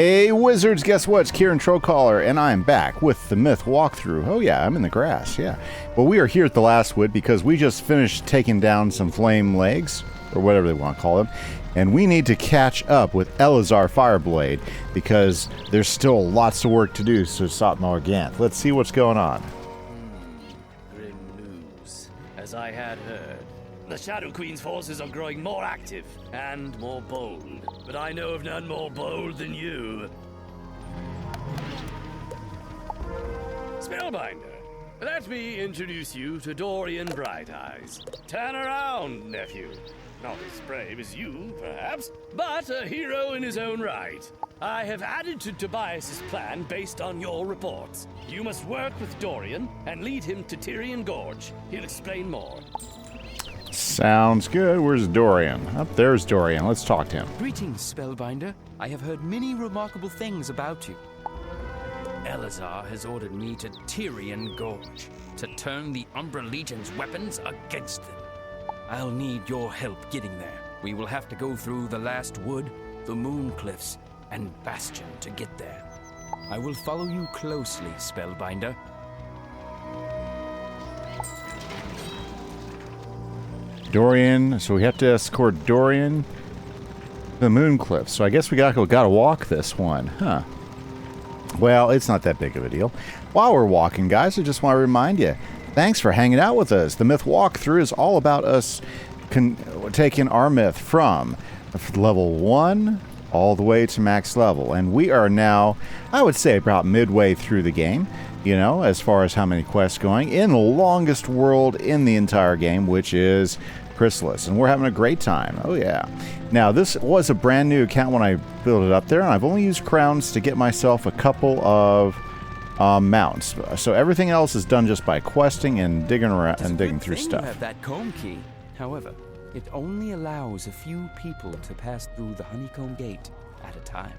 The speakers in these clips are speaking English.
Hey Wizards, guess what? It's Kieran Trollcaller, and I'm back with the Myth walkthrough. Oh yeah, I'm in the grass, yeah. Well, we are here at the last wood because we just finished taking down some flame legs, or whatever they want to call them, and we need to catch up with Elazar Fireblade because there's still lots of work to do, so stop Morganth. Let's see what's going on. Grim news. As I had heard, the Shadow Queen's forces are growing more active and more bold. But I know of none more bold than you. Spellbinder, let me introduce you to Dorian Brighteyes. Turn around, nephew. Not as brave as you, perhaps, but a hero in his own right. I have added to Tobias's plan based on your reports. You must work with Dorian and lead him to Tyrian Gorge. He'll explain more. Sounds good. Where's Dorian? Up there's Dorian. Let's talk to him. Greetings, Spellbinder. I have heard many remarkable things about you. Elazar has ordered me to Tyrian Gorge to turn the Umbra Legion's weapons against them. I'll need your help getting there. We will have to go through the Last Wood, the Moon Cliffs, and Bastion to get there. I will follow you closely, Spellbinder. Dorian, so we have to escort Dorian to the Moon Cliff. So I guess we gotta walk this one, huh? Well, it's not that big of a deal. While we're walking, guys, I just want to remind you, thanks for hanging out with us. The Myth Walkthrough is all about us taking our Myth from level 1 all the way to max level. And we are now, I would say, about midway through the game. You know, as far as how many quests going, in the longest world in the entire game, which is Chrysalis, and we're having a great time. Oh yeah. Now, this was a brand new account when I built it up there, and I've only used crowns to get myself a couple of mounts. So everything else is done just by questing and digging around and digging through stuff. You have that comb key. However, it only allows a few people to pass through the honeycomb gate at a time.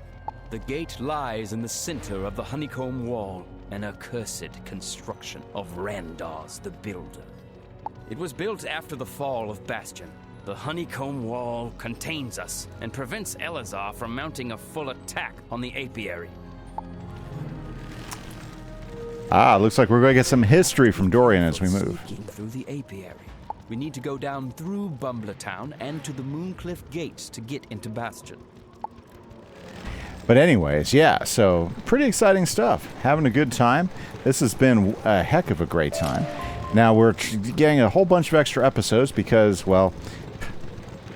The gate lies in the center of the honeycomb wall, an accursed construction of Randaz the Builder. It was built after the fall of Bastion. The honeycomb wall contains us and prevents Elazar from mounting a full attack on the apiary. Ah, looks like we're going to get some history from Dorian as we move. Through the apiary. We need to go down through Bumbler Town and to the Mooncliff Gates to get into Bastion. But anyways, yeah, so pretty exciting stuff. Having a good time. This has been a heck of a great time. Now we're getting a whole bunch of extra episodes because, well,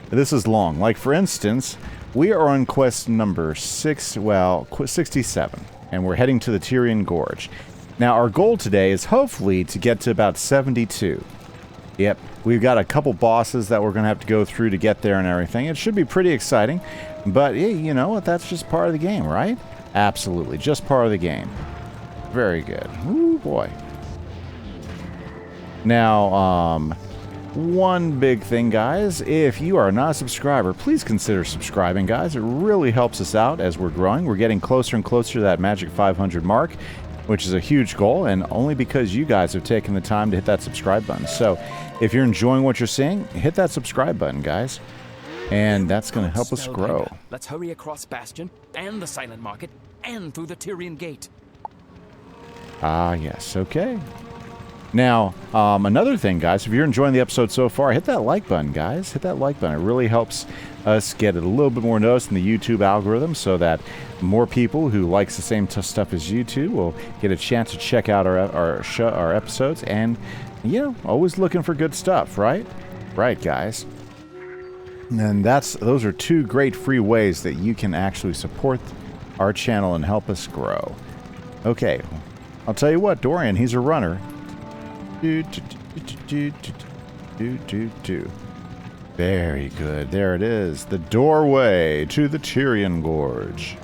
this is long. Like, for instance, we are on quest number 67, and we're heading to the Tyrian Gorge. Now, our goal today is hopefully to get to about 72. Yep, we've got a couple bosses that we're going to have to go through to get there and everything. It should be pretty exciting. But, yeah, you know what? That's just part of the game, right? Absolutely. Just part of the game. Very good. Ooh, boy. Now, one big thing, guys. If you are not a subscriber, please consider subscribing, guys. It really helps us out as we're growing. We're getting closer and closer to that magic 500 mark, which is a huge goal, and only because you guys have taken the time to hit that subscribe button. So, if you're enjoying what you're seeing, hit that subscribe button, guys. And that's going to help us grow. Let's hurry across Bastion and the Silent Market and through the Tyrian Gate. Ah, yes. Okay. Now, another thing, guys, if you're enjoying the episode so far, hit that like button, guys. Hit that like button. It really helps us get a little bit more noticed in the YouTube algorithm so that more people who likes the same stuff as you two will get a chance to check out our episodes. And, you know, always looking for good stuff, right? Right, guys. And those are two great free ways that you can actually support our channel and help us grow. Okay, I'll tell you what, Dorian, he's a runner. Very good. There it is. The doorway to the Tyrian Gorge.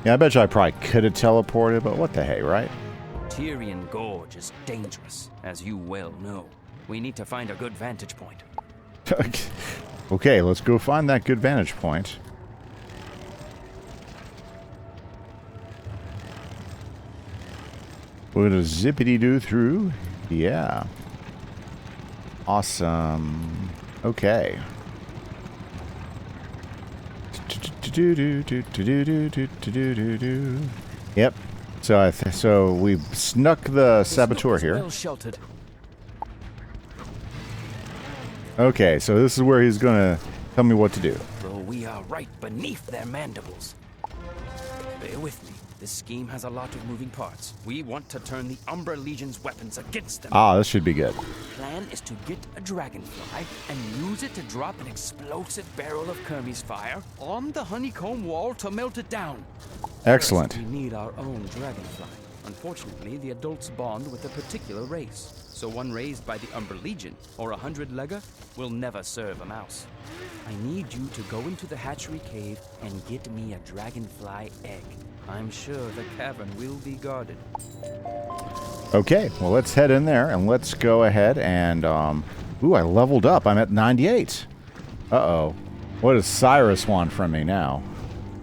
Yeah, I bet you I probably could have teleported, but what the hey, right? Tyrian Gorge is dangerous, as you well know. We need to find a good vantage point. Okay, let's go find that good vantage point. We're gonna zippity-doo through. Yeah. Awesome. Okay. Yep. So we snuck the saboteur here. Well sheltered. Okay, so this is where he's gonna tell me what to do. Though we are right beneath their mandibles. Bear with me. This scheme has a lot of moving parts. We want to turn the Umbra Legion's weapons against them. Ah, this should be good. The plan is to get a dragonfly and use it to drop an explosive barrel of Kimise fire on the honeycomb wall to melt it down. Excellent. First, we need our own dragonfly. Unfortunately, the adults bond with a particular race, so one raised by the Umbra Legion or a 100-legger will never serve a mouse. I need you to go into the hatchery cave and get me a dragonfly egg. I'm sure the cavern will be guarded. Okay, well, let's head in there and let's go ahead and, ooh, I leveled up. I'm at 98. Uh-oh. What does Cyrus want from me now?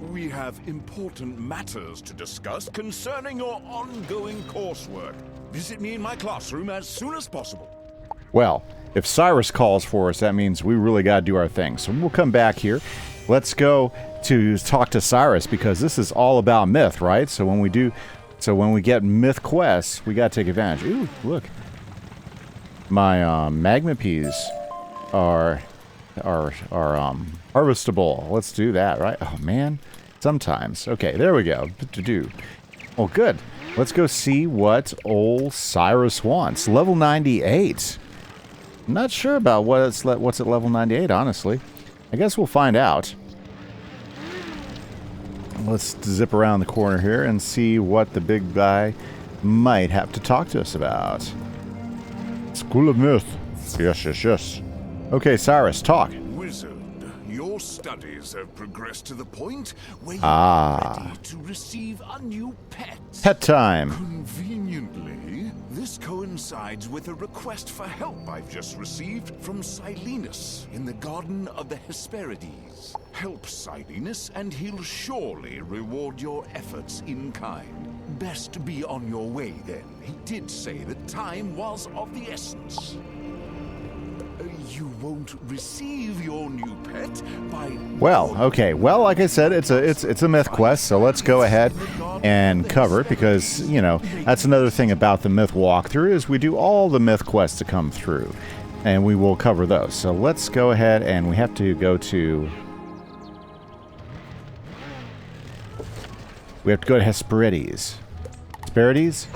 We have important matters to discuss concerning your ongoing coursework. Visit me in my classroom as soon as possible. Well, if Cyrus calls for us, that means we really got to do our thing. So we'll come back here. Let's go to talk to Cyrus because this is all about myth, right? So when we get myth quests, we got to take advantage. Ooh, look. My magma peas are harvestable. Let's do that, right? Oh man. Sometimes. Okay, there we go. Well, good. Let's go see what old Cyrus wants. Level 98. I'm not sure about what's at level 98, honestly. I guess we'll find out. Let's zip around the corner here and see what the big guy might have to talk to us about. School of Myth. Yes, yes, yes. Okay, Cyrus, talk. Wizard, your studies have progressed to the point where you are ready to receive a new pet. Pet time. Conveniently, this coincides with a request for help I've just received from Silenus in the Garden of the Hesperides. Help Silenus and he'll surely reward your efforts in kind. Best be on your way then. He did say that time was of the essence. You won't receive your new pet by... Well, okay. Well, like I said, it's a myth quest, so let's go ahead and cover it because, you know, that's another thing about the myth walkthrough is we do all the myth quests to come through, and we will cover those. So let's go ahead and we have to go to... We have to go to Hesperides. Hesperides?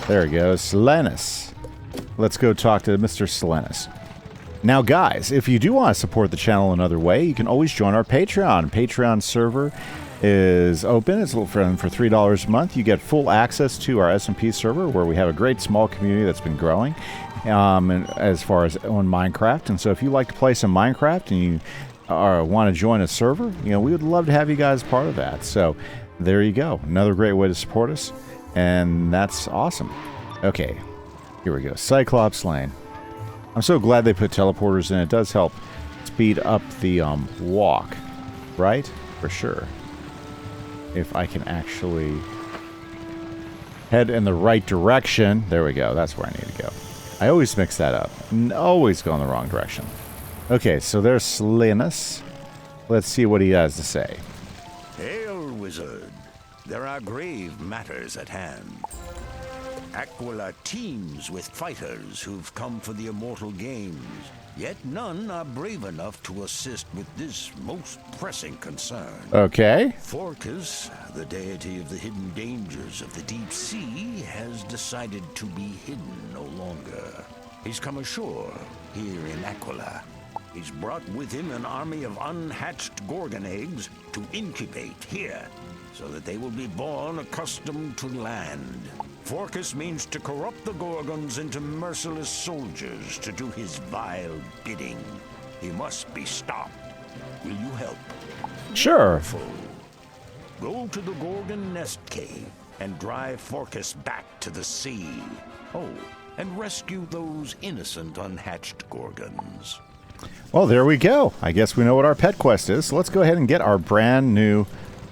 There we go. Silenus. Let's go talk to Mr. Silenus. Now, guys, if you do want to support the channel another way, you can always join our Patreon. Patreon server is open. It's for $3 a month. You get full access to our SMP server, where we have a great small community that's been growing and as far as on Minecraft. And so if you like to play some Minecraft and you want to join a server, you know, we would love to have you guys part of that. So there you go. Another great way to support us. And that's awesome. Okay, here we go. Cyclops Lane. I'm so glad they put teleporters in. It does help speed up the walk, right? For sure. If I can actually head in the right direction. There we go. That's where I need to go. I always mix that up. Always go in the wrong direction. Okay, so there's Silenus. Let's see what he has to say. Hail, wizard. There are grave matters at hand. Aquila teems with fighters who've come for the immortal games, yet none are brave enough to assist with this most pressing concern. Okay. Phorcus, the deity of the hidden dangers of the deep sea, has decided to be hidden no longer. He's come ashore here in Aquila. He's brought with him an army of unhatched Gorgon eggs to incubate here, so that they will be born accustomed to land. Phorcus means to corrupt the Gorgons into merciless soldiers to do his vile bidding. He must be stopped. Will you help? Sure. Go to the Gorgon nest cave and drive Phorcus back to the sea. Oh, and rescue those innocent unhatched Gorgons. Well, there we go. I guess we know what our pet quest is. So let's go ahead and get our brand new...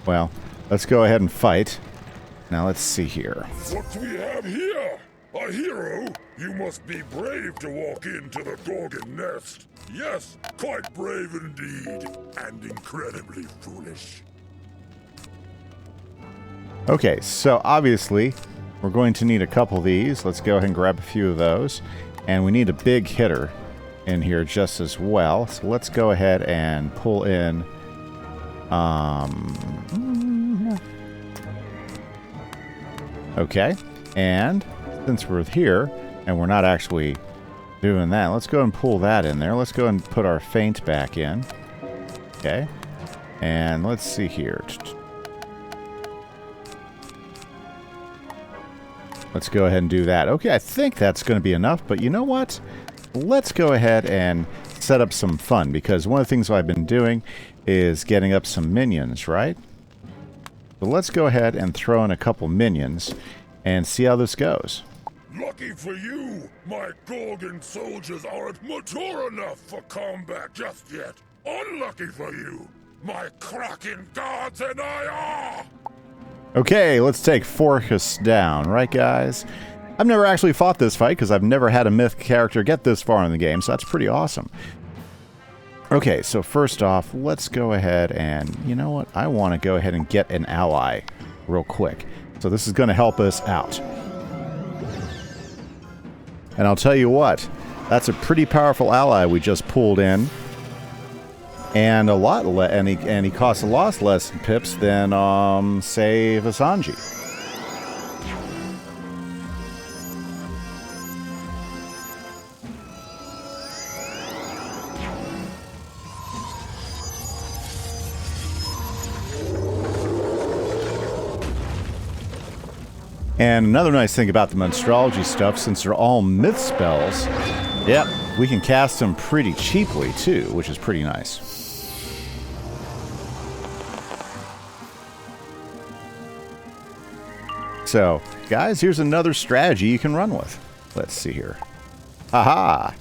Well, let's go ahead and fight. Now let's see here. What we have here? A My hero, you must be brave to walk into the Gorgon nest. Yes, quite brave indeed, and incredibly foolish. Okay, so obviously we're going to need a couple of these. Let's go ahead and grab a few of those. And we need a big hitter in here just as well. So let's go ahead and pull in... Okay, and since we're here, and we're not actually doing that, let's go and pull that in there. Let's go and put our feint back in. Okay, and let's see here. Let's go ahead and do that. Okay, I think that's going to be enough, but you know what? Let's go ahead and set up some fun, because one of the things I've been doing is getting up some minions, right? So let's go ahead and throw in a couple minions and see how this goes. Lucky for you, my Gorgon soldiers aren't mature enough for combat just yet. Unlucky for you, my Kraken guards and I are! Okay, let's take Forcus down, right guys? I've never actually fought this fight because I've never had a myth character get this far in the game, so that's pretty awesome. Okay, so first off, let's go ahead and, you know what? I want to go ahead and get an ally real quick. So this is going to help us out. And I'll tell you what, that's a pretty powerful ally we just pulled in. And he costs a lot less pips than, say, Vasanji. And another nice thing about the Monstrology stuff, since they're all myth spells, yep, we can cast them pretty cheaply too, which is pretty nice. So, guys, here's another strategy you can run with. Let's see here. Haha!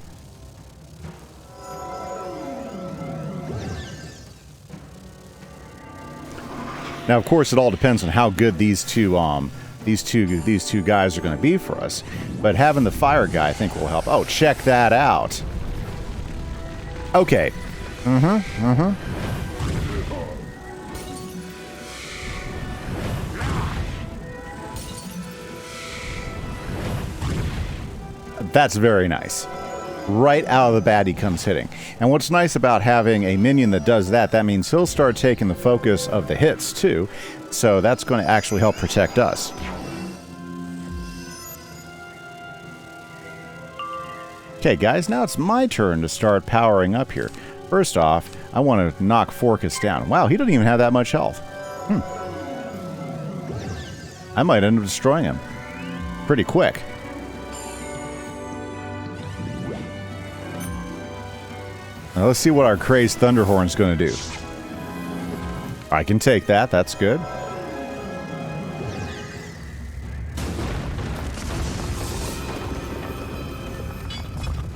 Now, of course, it all depends on how good these two guys are going to be for us. But having the fire guy, I think, will help. Oh, check that out. Okay. That's very nice. Right out of the bat, he comes hitting. And what's nice about having a minion that does that, that means he'll start taking the focus of the hits, too. So that's going to actually help protect us. Okay, guys, now it's my turn to start powering up here. First off, I want to knock Forcus down. Wow, he doesn't even have that much health. I might end up destroying him pretty quick. Now let's see what our crazed Thunderhorn's going to do. I can take that. That's good.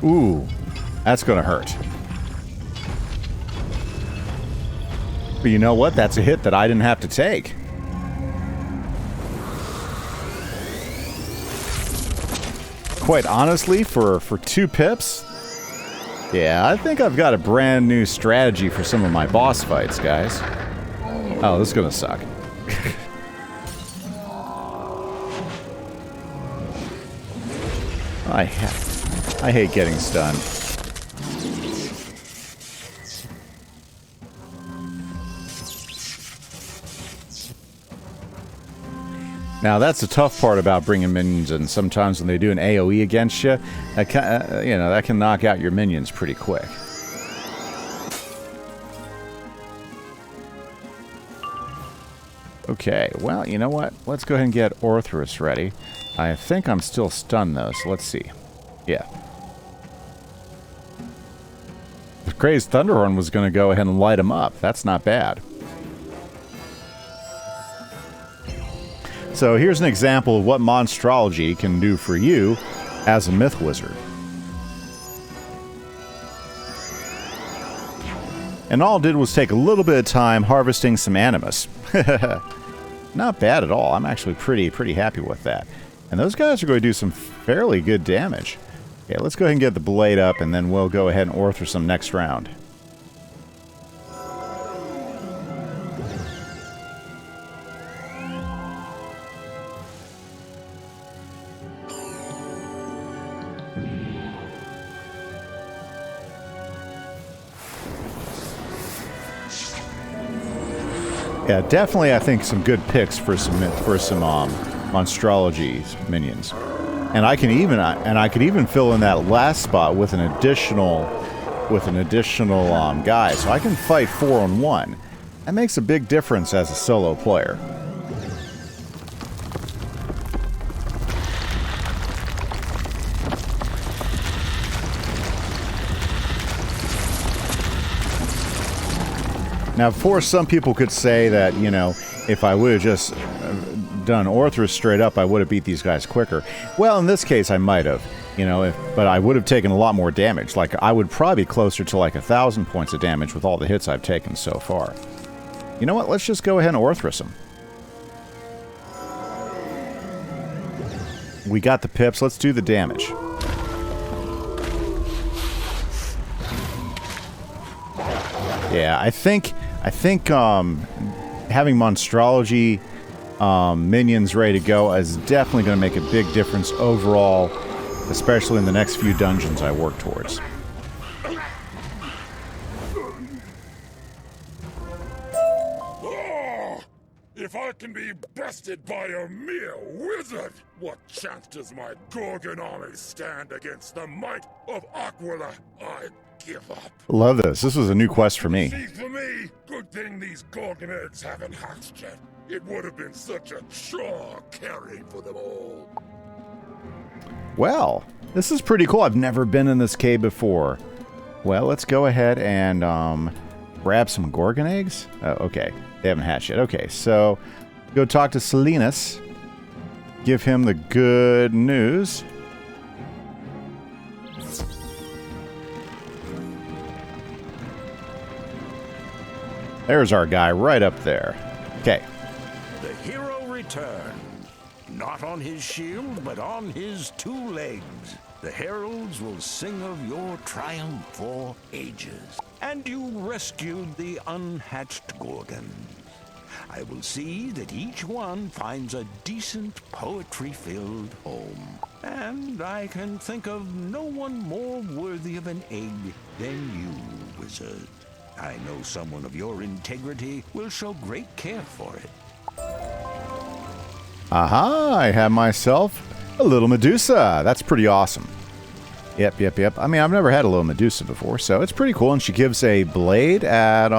Ooh, that's going to hurt. But you know what? That's a hit that I didn't have to take. Quite honestly, for 2 pips... Yeah, I think I've got a brand new strategy for some of my boss fights, guys. Oh, this is gonna suck. I hate getting stunned. Now that's the tough part about bringing minions in. Sometimes when they do an AoE against you, that that can knock out your minions pretty quick. Okay, well, you know what? Let's go ahead and get Orthrus ready. I think I'm still stunned though, so let's see. Yeah. The crazed Thunderhorn was going to go ahead and light him up. That's not bad. So here's an example of what Monstrology can do for you as a Myth Wizard. And all it did was take a little bit of time harvesting some Animus. Not bad at all. I'm actually pretty happy with that. And those guys are going to do some fairly good damage. Okay, let's go ahead and get the blade up, and then we'll go ahead and Orthr some next round. Yeah, definitely. I think some good picks for some monstrology minions, and I could even fill in that last spot with an additional guy, so I can fight 4-on-1. That makes a big difference as a solo player. Now, of course, some people could say that, you know, if I would have just done Orthr straight up, I would have beat these guys quicker. Well, in this case, I might have, you know, but I would have taken a lot more damage. Like, I would probably be closer to like 1,000 points of damage with all the hits I've taken so far. You know what? Let's just go ahead and Orthrus them. We got the pips. Let's do the damage. Yeah, I think having monstrology minions ready to go is definitely going to make a big difference overall, especially in the next few dungeons I work towards. Oh, if I can be bested by a mere wizard, what chance does my Gorgon army stand against the might of Aquila? I give up. Love this. This was a new quest for me. See, for me, good thing these Gorgon eggs haven't hatched yet. It would have been such a chore caring for them all. Well, this is pretty cool. I've never been in this cave before. Well, let's go ahead and grab some Gorgon eggs. Oh, okay. They haven't hatched yet. Okay, so go talk to Silenus. Give him the good news. There's our guy right up there. Okay. The hero returned, not on his shield, but on his two legs. The heralds will sing of your triumph for ages. And you rescued the unhatched Gorgons. I will see that each one finds a decent poetry-filled home. And I can think of no one more worthy of an egg than you, wizard. I know someone of your integrity will show great care for it. Aha, I have myself a little Medusa. That's pretty awesome. Yep. I mean, I've never had a little Medusa before, so it's pretty cool. And she gives a blade at,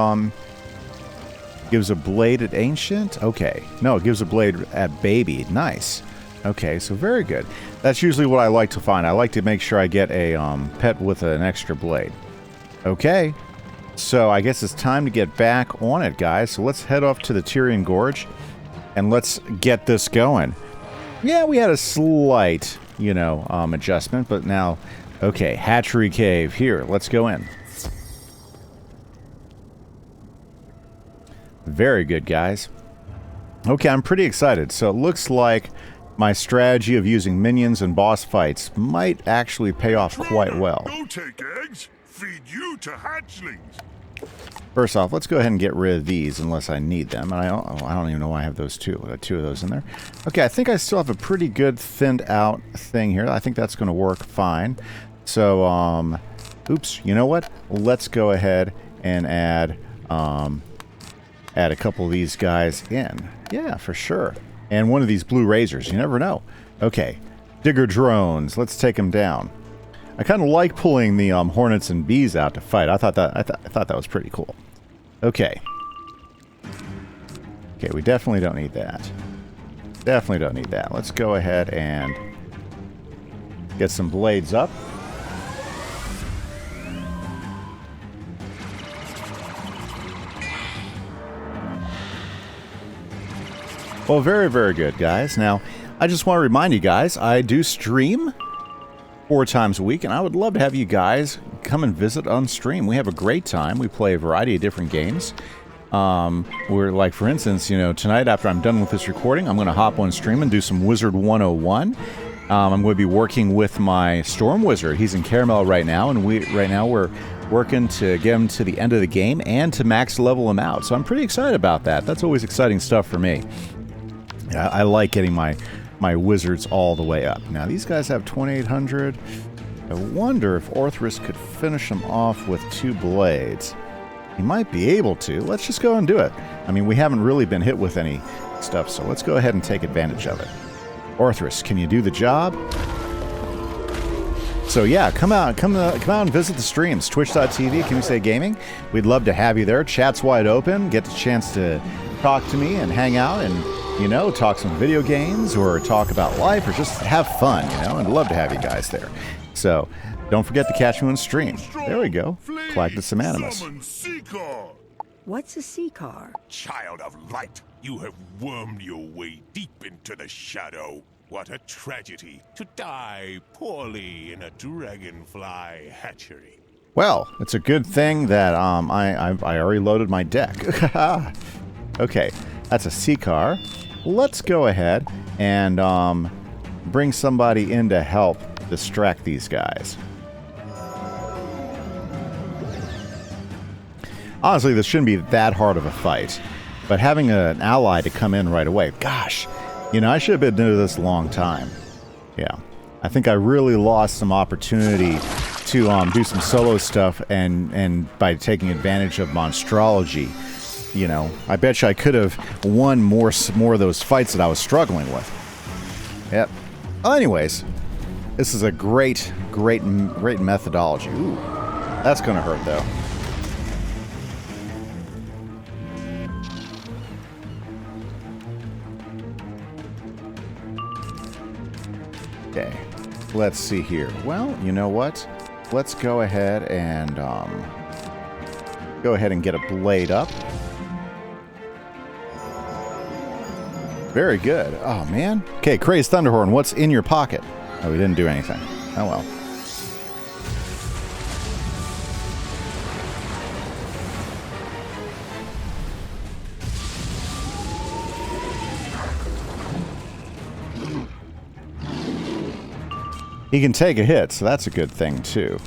ancient? Okay. No, it gives a blade at baby. Nice. Okay, so very good. That's usually what I like to find. I like to make sure I get a pet with an extra blade. Okay. So I guess it's time to get back on it, guys. So let's head off to the Tyrian Gorge and let's get this going. Yeah, we had a slight, adjustment, but now, okay, Hatchery Cave. Here, let's go in. Very good, guys. Okay, I'm pretty excited. So it looks like my strategy of using minions and boss fights might actually pay off quite well. Go take eggs. Feed you to hatchlings. First off, let's go ahead and get rid of these unless I need them. And I don't even know why I have those two. I got two of those in there. Okay, I think I still have a pretty good thinned out thing here. I think that's going to work fine. So, oops, you know what? Let's go ahead and add a couple of these guys in. Yeah, for sure. And one of these blue razors. You never know. Okay, digger drones. Let's take them down. I kind of like pulling the hornets and bees out to fight. I thought that was pretty cool. Okay. Okay, we definitely don't need that. Definitely don't need that. Let's go ahead and get some blades up. Well, very, very good, guys. Now, I just want to remind you guys, I do stream 4 times a week, and I would love to have you guys come and visit on stream. We have a great time. We play a variety of different games. We're like, for instance, tonight after I'm done with this recording, I'm going to hop on stream and do some Wizard101. I'm going to be working with my Storm Wizard. He's in Caramel right now, and we're working to get him to the end of the game and to max level him out. So I'm pretty excited about that. That's always exciting stuff for me. I like getting my wizards all the way up. Now, these guys have 2,800. I wonder if Orthrus could finish them off with 2 blades. He might be able to. Let's just go and do it. I mean, we haven't really been hit with any stuff, so let's go ahead and take advantage of it. Orthrus, can you do the job? So yeah, come out and visit the streams. Twitch.tv, Kimise Gaming. We'd love to have you there. Chat's wide open. Get the chance to talk to me and hang out and, you know, talk some video games or talk about life or just have fun, you know. I'd love to have you guys there. So don't forget to catch me on stream. There we go. Clactus Animus. What's a sea car? Child of light, you have wormed your way deep into the shadow. What a tragedy to die poorly in a dragonfly hatchery. Well, it's a good thing that I already loaded my deck. Okay, that's a sea car. Let's go ahead and bring somebody in to help distract these guys. Honestly, this shouldn't be that hard of a fight, but having an ally to come in right away, gosh, you know, I should have been doing this a long time. Yeah, I think I really lost some opportunity to do some solo stuff, and by taking advantage of Monstrology, you know, I bet you I could have won more of those fights that I was struggling with. Yep. Well, anyways, this is a great methodology. Ooh, that's gonna hurt though. Okay, let's see here. Well, you know what? Let's go ahead and get a blade up. Very good. Oh, man. Okay, Crazed Thunderhorn, what's in your pocket? Oh, we didn't do anything. Oh, well. He can take a hit, so that's a good thing, too.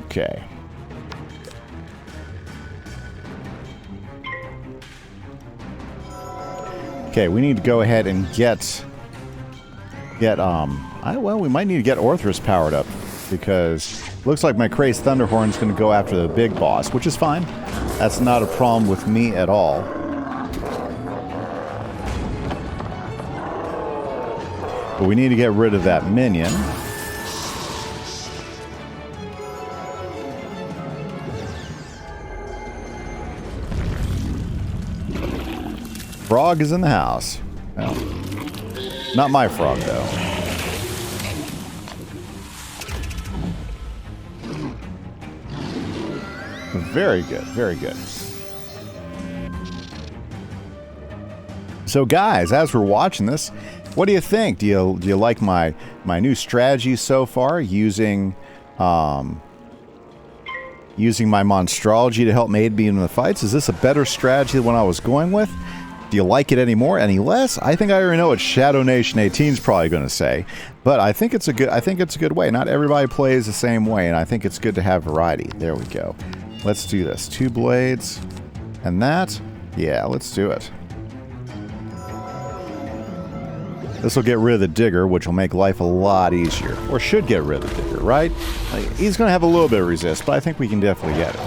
Okay. Okay, we need to go ahead and get well, we might need to get Orthrus powered up, because looks like my Crazed Thunderhorn is going to go after the big boss, which is fine. That's not a problem with me at all. But we need to get rid of that minion. Frog is in the house. Well, not my frog, though. Very good, very good. So, guys, as we're watching this, what do you think? Do you like my new strategy so far, using my Monstrology to help aid me in the fights? Is this a better strategy than what I was going with? Do you like it any more, any less? I think I already know what Shadow Nation 18 is probably going to say, but I think it's a good way. Not everybody plays the same way, and I think it's good to have variety. There we go. Let's do this. 2 blades, and that. Yeah, let's do it. This will get rid of the digger, which will make life a lot easier, or should get rid of the digger, right? He's going to have a little bit of resist, but I think we can definitely get it.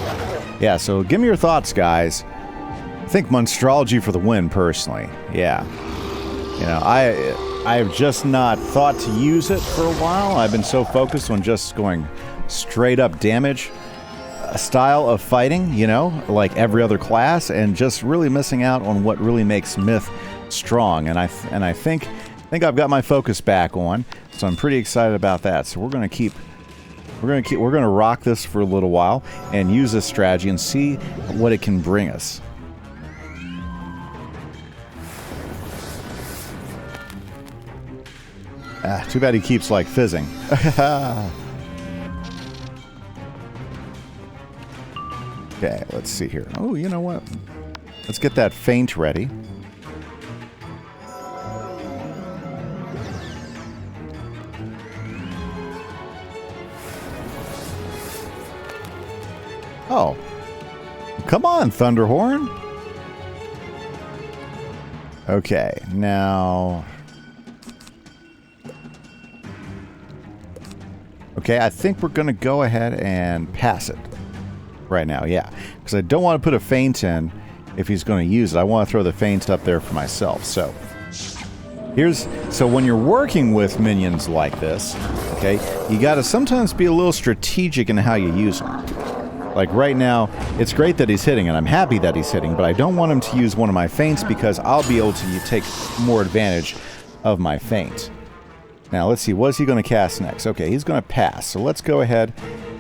Yeah. So give me your thoughts, guys. I think Monstrology for the win, personally. Yeah. You know, I have just not thought to use it for a while. I've been so focused on just going straight up damage style of fighting, you know, like every other class, and just really missing out on what really makes Myth strong. And I think I've got my focus back on, so I'm pretty excited about that. So we're gonna rock this for a little while and use this strategy and see what it can bring us. Ah, too bad he keeps, like, fizzing. Okay, let's see here. Oh, you know what? Let's get that feint ready. Oh. Come on, Thunderhorn. Okay, now... Okay, I think we're going to go ahead and pass it right now, yeah. Because I don't want to put a feint in if he's going to use it. I want to throw the feint up there for myself. So, so when you're working with minions like this, okay, you got to sometimes be a little strategic in how you use them. Like right now, it's great that he's hitting, and I'm happy that he's hitting, but I don't want him to use one of my feints because I'll be able to take more advantage of my feint. Now, let's see. What is he going to cast next? Okay, he's going to pass. So let's go ahead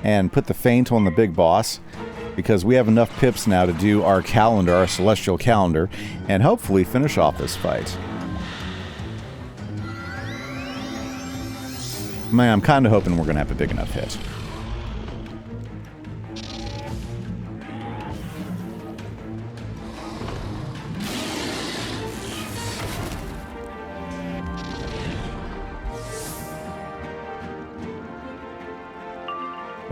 and put the feint on the big boss because we have enough pips now to do our calendar, our celestial calendar, and hopefully finish off this fight. Man, I'm kind of hoping we're going to have a big enough hit.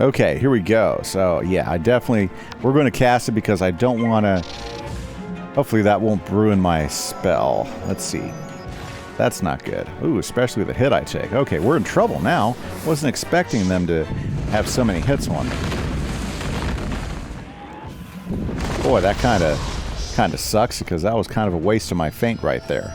Okay, here we go. So, yeah, we're going to cast it because I don't want to... Hopefully that won't ruin my spell. Let's see. That's not good. Ooh, especially the hit I take. Okay, we're in trouble now. Wasn't expecting them to have so many hits on me. Boy, that kind of sucks because that was kind of a waste of my feint right there.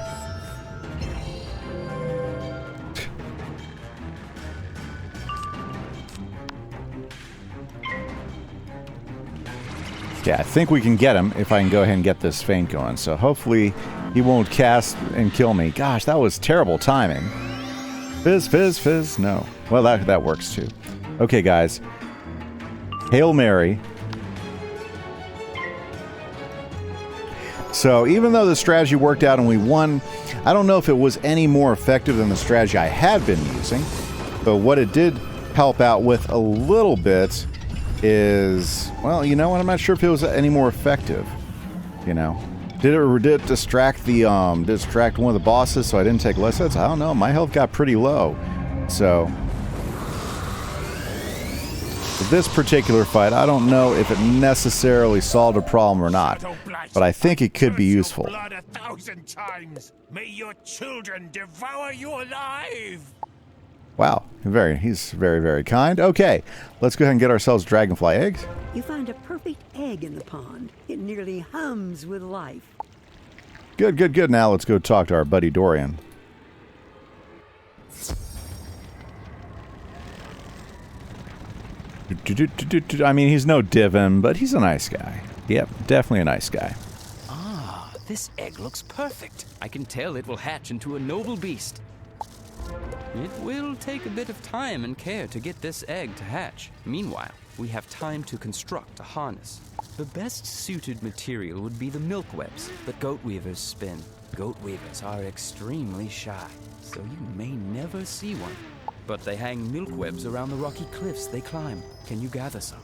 Yeah, I think we can get him if I can go ahead and get this feint going. So hopefully he won't cast and kill me. Gosh, that was terrible timing. Fizz, fizz, fizz. No. Well, that works too. Okay, guys. Hail Mary. So even though the strategy worked out and we won, I don't know if it was any more effective than the strategy I had been using. But what it did help out with a little bit is, well, you know what? I'm not sure if it was any more effective. You know, did it distract one of the bosses so I didn't take less hits? I don't know. My health got pretty low, so for this particular fight, I don't know if it necessarily solved a problem or not, but I think it could be useful. Blood 1,000 times. May your children devour you alive. Wow, he's very, very kind. Okay, let's go ahead and get ourselves dragonfly eggs. You find a perfect egg in the pond. It nearly hums with life. Good, good, good. Now let's go talk to our buddy Dorian. I mean, he's no Dyvim, but he's a nice guy. Yep, definitely a nice guy. Ah, this egg looks perfect. I can tell it will hatch into a noble beast. It will take a bit of time and care to get this egg to hatch. Meanwhile, we have time to construct a harness. The best suited material would be the milk webs that goat weavers spin. Goat weavers are extremely shy, so you may never see one. But they hang milk webs around the rocky cliffs they climb. Can you gather some?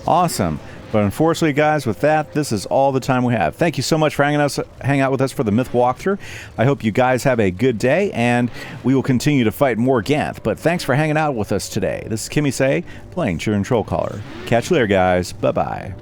Awesome. But unfortunately, guys, with that, this is all the time we have. Thank you so much for hanging out with us for the Myth walkthrough. I hope you guys have a good day, and we will continue to fight more Ganth. But thanks for hanging out with us today. This is Kimise playing Children Troll Caller. Catch you later, guys. Bye-bye.